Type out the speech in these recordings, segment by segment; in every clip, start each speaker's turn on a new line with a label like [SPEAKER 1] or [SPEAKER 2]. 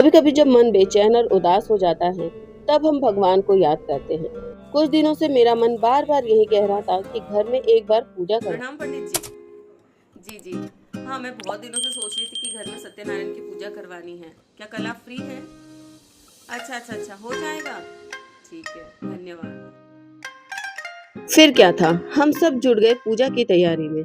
[SPEAKER 1] कभी कभी जब मन बेचैन और उदास हो जाता है तब हम भगवान को याद करते हैं। कुछ दिनों से मेरा मन बार बार यही कह रहा था कि घर में एक बार पूजा करवा।
[SPEAKER 2] प्रणाम पंडित जी। जी जी। हाँ, मैं बहुत दिनों से सोच रही थी कि घर में सत्यनारायण की पूजा करवानी है। क्या कल आप फ्री हैं? अच्छा अच्छा अच्छा, हो जाएगा। ठीक है, धन्यवाद।
[SPEAKER 1] फिर क्या था, हम सब जुड़ गए पूजा की तैयारी में।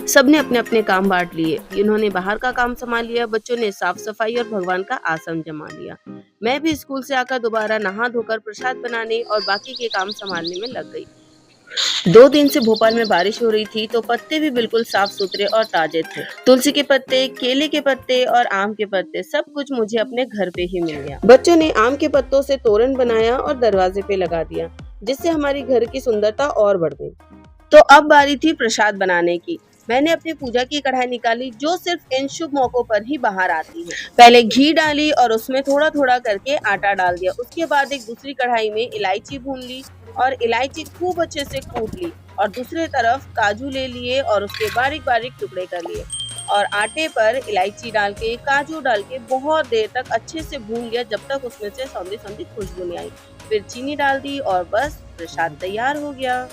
[SPEAKER 1] सबने अपने अपने काम बांट लिए। इन्होंने बाहर का काम संभाल लिया, बच्चों ने साफ सफाई और भगवान का आसन जमा लिया। मैं भी स्कूल से आकर दोबारा नहा धोकर प्रसाद बनाने और बाकी के काम संभालने में लग गई। 2 दिन से भोपाल में बारिश हो रही थी तो पत्ते भी बिल्कुल साफ सुथरे और ताजे थे। तुलसी के पत्ते, केले के पत्ते और आम के पत्ते, सब कुछ मुझे अपने घर पे ही मिल गया। बच्चों ने आम के पत्तों से तोरण बनाया और दरवाजे पे लगा दिया, जिससे हमारी घर की सुंदरता और बढ़ गई। तो अब बारी थी प्रसाद बनाने की। मैंने अपनी पूजा की कढ़ाई निकाली, जो सिर्फ इन शुभ मौकों पर ही बाहर आती है। पहले घी डाली और उसमें थोड़ा थोड़ा करके आटा डाल दिया। उसके बाद एक दूसरी कढ़ाई में इलायची भून ली और इलायची खूब अच्छे से कूट ली, और दूसरी तरफ काजू ले लिए और उसके बारीक बारीक टुकड़े कर लिए और आटे पर इलायची डाल के, काजू डाल के बहुत देर तक अच्छे से भून लिया, जब तक उसमें से सौंधी सौंधी खुशबू नहीं आई। फिर चीनी डाल दी और बस प्रसाद तैयार हो गया।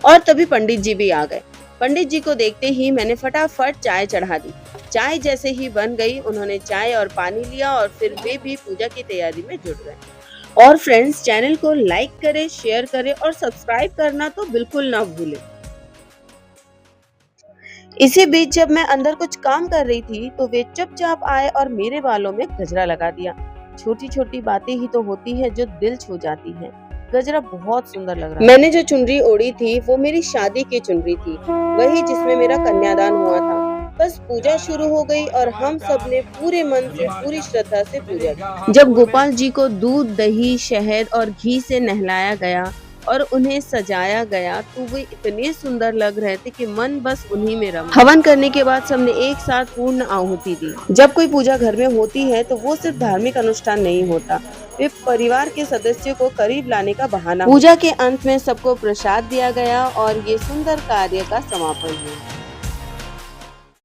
[SPEAKER 1] और तभी पंडित जी भी आ गए। पंडित जी को देखते ही मैंने फटाफट चाय चढ़ा दी। चाय जैसे ही बन गई, उन्होंने चाय और पानी लिया और फिर वे भी पूजा की तैयारी में जुट गए। और फ्रेंड्स, चैनल को लाइक करें, शेयर करें और सब्सक्राइब करना तो बिल्कुल ना भूलें। इसी बीच जब मैं अंदर कुछ काम कर रही थी तो वे चुपचाप आए और मेरे बालों में गजरा लगा दिया। छोटी छोटी बातें ही तो होती है जो दिल छू जाती है। गजरा बहुत सुंदर लग रहा। मैंने जो चुनरी ओढ़ी थी वो मेरी शादी की चुनरी थी, वही जिसमें मेरा कन्यादान हुआ था। बस पूजा शुरू हो गई और हम सब ने पूरे मन से, पूरी श्रद्धा से पूजा की। जब गोपाल जी को दूध, दही, शहद और घी से नहलाया गया और उन्हें सजाया गया तो वे इतने सुंदर लग रहे थे कि मन बस उन्हीं में रमा। हवन करने के बाद सबने एक साथ पूर्ण आहुति दी। जब कोई पूजा घर में होती है तो वो सिर्फ धार्मिक अनुष्ठान नहीं होता, वे परिवार के सदस्यों को करीब लाने का बहाना। पूजा के अंत में सबको प्रसाद दिया गया और ये सुंदर कार्य का समापन हुआ।